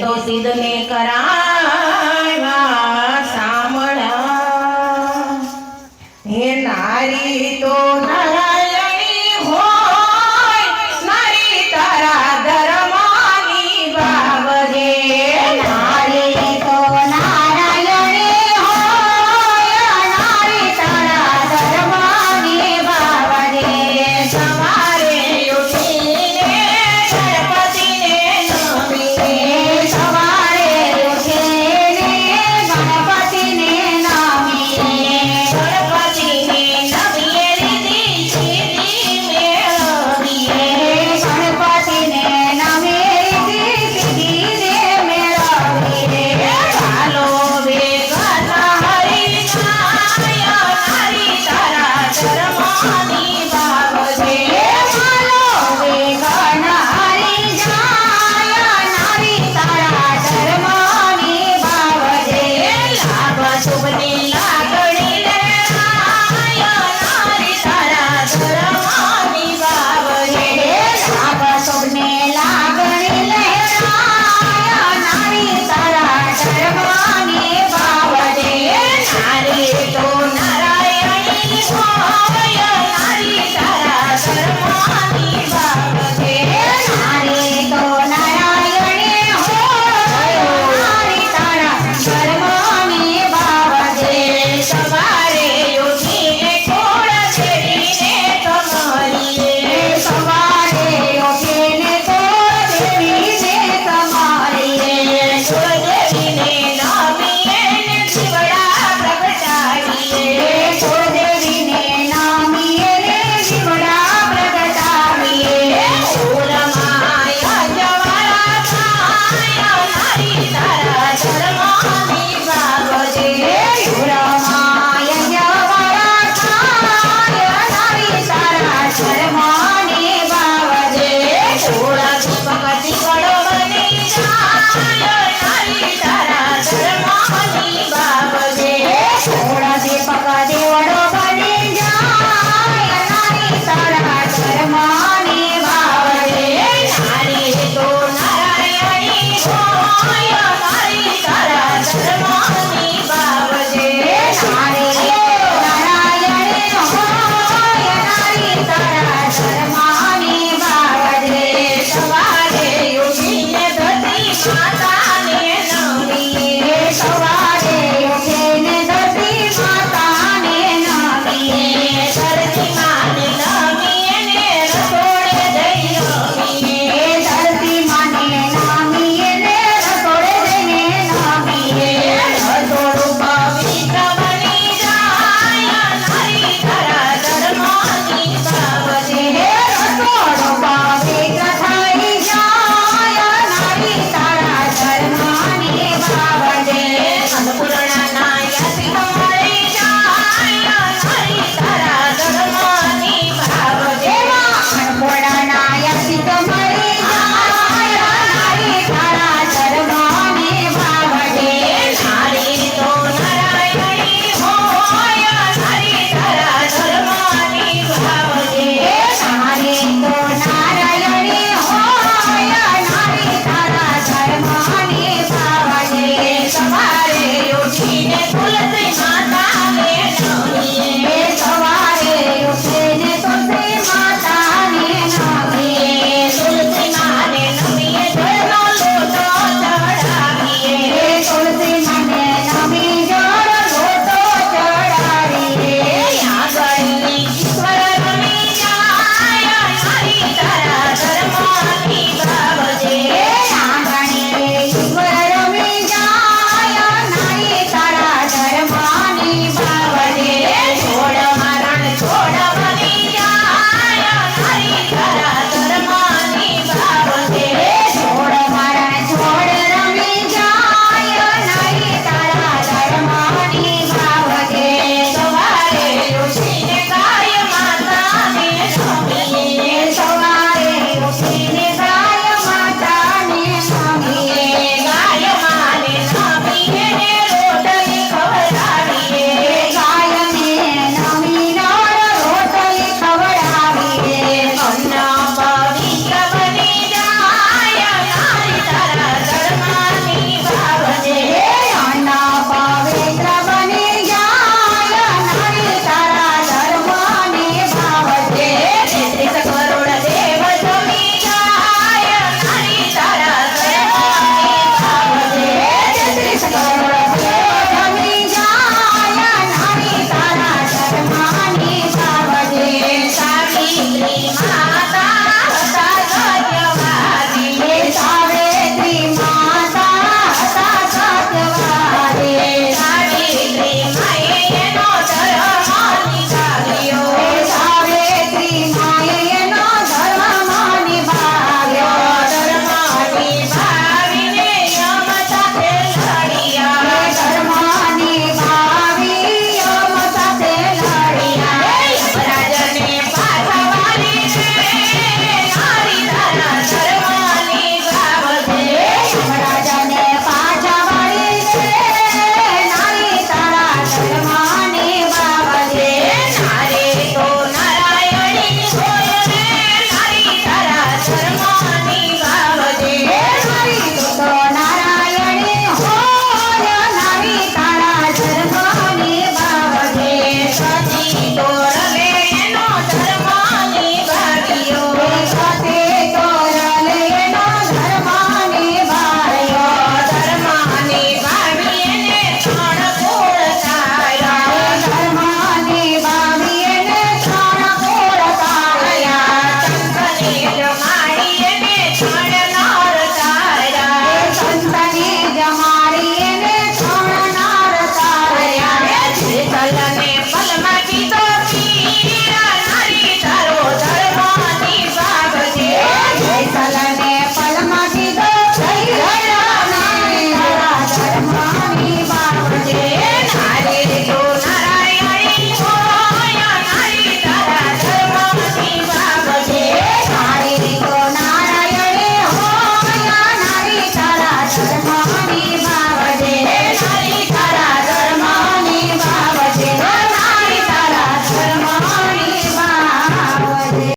તો સિદ્ધને કરાવ્યા સાંભળા હે નારી તો નારાયણી હોય નારી તારા ધર્મની બાબરે નારી તો નારાયણી હોય નારી તારા ધર્મની બાબરે સવારે ઉઠીને ગણપતિને નમીએ સવારે ઉઠીને ગણપતિને નમીએ ગણપતિને નમીએ રીતિ સીધી મેળવીએ ગણપતિને નમીએ રીતિ સીધી મેળવીએ ચાલો ભેગા હરી નારી તારા ધર્મની બાબતે ચાલો ભેગા હરી નારી તારા ધર્મની બાબતે લાભ શુભની લાગણી લે નારી તારા ધર્મની બાબતે લાભ શુભને લાગણી લે નારી તારા ધર્મની બાબતે નારી તો નારાયણી હોય નારી તારા ધર્મની બાબતે નારી તો નારાયણી હોય નારી તારા ધર્મની બાબતે સવારે ઉઠીને કોળ દેવીને કમારીએ સવારે ઉઠીને કોળ દેવીને કમારીએ કુળદેવીને નમીએ ને જીવડા પ્રગટાવીએ કુળદેવીને નમીએ ને જીવડા પ્રગટાવીએ ફૂલમાય જવાળા થાય નારી તારા ધર્મની બાબતે ફૂલમાય જવાળા થાય નારી તારા ધર્મની બાબતે થોડા દીપકથી કડો બની જાય નારી તારા ધર્મની બાબતે થોડા દીપક દેવડો બની જાય નારી તારા ધર્મની બાબતે નારી તો નારાયણી હોય નારી તારા ધર્મની બાબતે નારી તો નારાયણી હોય નારી તારા ધર્મની બાબતે સવારે ઉઠીને ધરતી